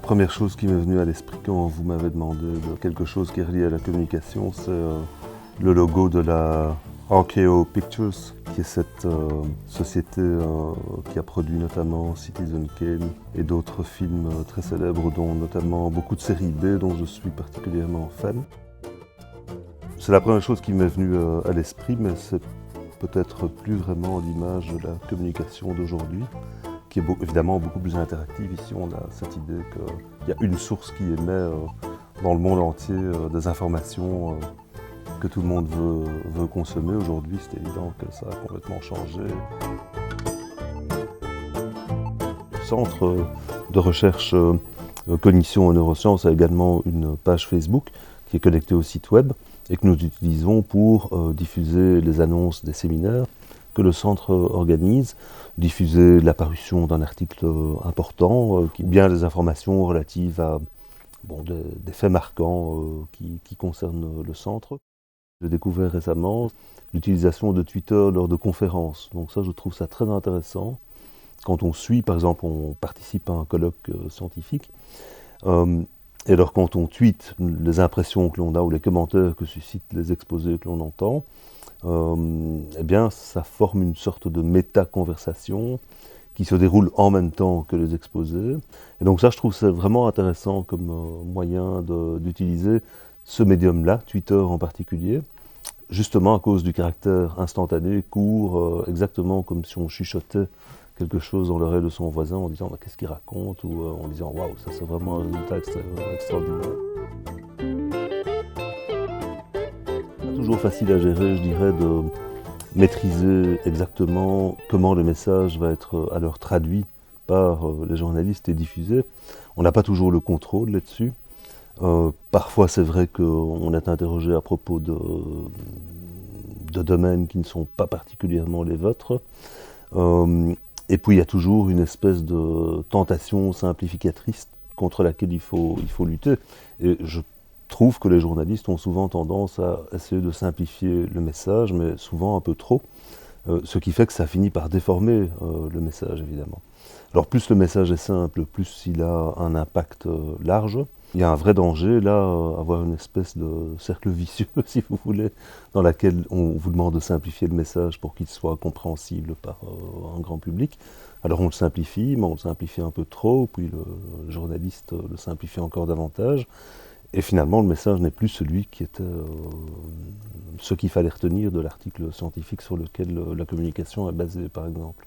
Première chose qui m'est venue à l'esprit quand vous m'avez demandé de quelque chose qui est relié à la communication, c'est le logo de la RKO Pictures, qui est cette société qui a produit notamment Citizen Kane et d'autres films très célèbres, dont notamment beaucoup de séries B dont je suis particulièrement fan. C'est la première chose qui m'est venue à l'esprit, mais c'est peut-être plus vraiment l'image de la communication d'aujourd'hui, qui est évidemment beaucoup plus interactive. Ici, on a cette idée qu'il y a une source qui émet dans le monde entier des informations que tout le monde veut consommer. Aujourd'hui, c'est évident que ça a complètement changé. Le centre de recherche cognition et neurosciences a également une page Facebook qui est connectée au site web et que nous utilisons pour diffuser les annonces des séminaires que le centre organise, diffuser l'apparition d'un article important, bien des informations relatives à des faits marquants qui concernent le centre. J'ai découvert récemment l'utilisation de Twitter lors de conférences. Donc ça, je trouve ça très intéressant. Quand on suit, par exemple, on participe à un colloque scientifique, et alors quand on tweet les impressions que l'on a ou les commentaires que suscitent les exposés que l'on entend, eh bien ça forme une sorte de méta-conversation qui se déroule en même temps que les exposés. Et donc ça, je trouve ça vraiment intéressant comme moyen d'utiliser ce médium-là, Twitter en particulier, justement à cause du caractère instantané, court, exactement comme si on chuchotait quelque chose dans l'oreille de son voisin en disant qu'est-ce qu'il raconte, ou en disant waouh, ça c'est vraiment un résultat extraordinaire. C'est toujours facile à gérer, je dirais, de maîtriser exactement comment le message va être alors traduit par les journalistes et diffusé. On n'a pas toujours le contrôle là-dessus. Parfois c'est vrai qu'on est interrogé à propos de domaines qui ne sont pas particulièrement les vôtres. Et puis il y a toujours une espèce de tentation simplificatrice contre laquelle il faut lutter. Et je trouve que les journalistes ont souvent tendance à essayer de simplifier le message, mais souvent un peu trop, ce qui fait que ça finit par déformer le message, évidemment. Alors plus le message est simple, plus il a un impact large. Il y a un vrai danger, là, avoir une espèce de cercle vicieux, si vous voulez, dans lequel on vous demande de simplifier le message pour qu'il soit compréhensible par un grand public. Alors on le simplifie, mais on le simplifie un peu trop, puis le journaliste le simplifie encore davantage. Et finalement, le message n'est plus celui qui était ce qu'il fallait retenir de l'article scientifique sur lequel la communication est basée, par exemple.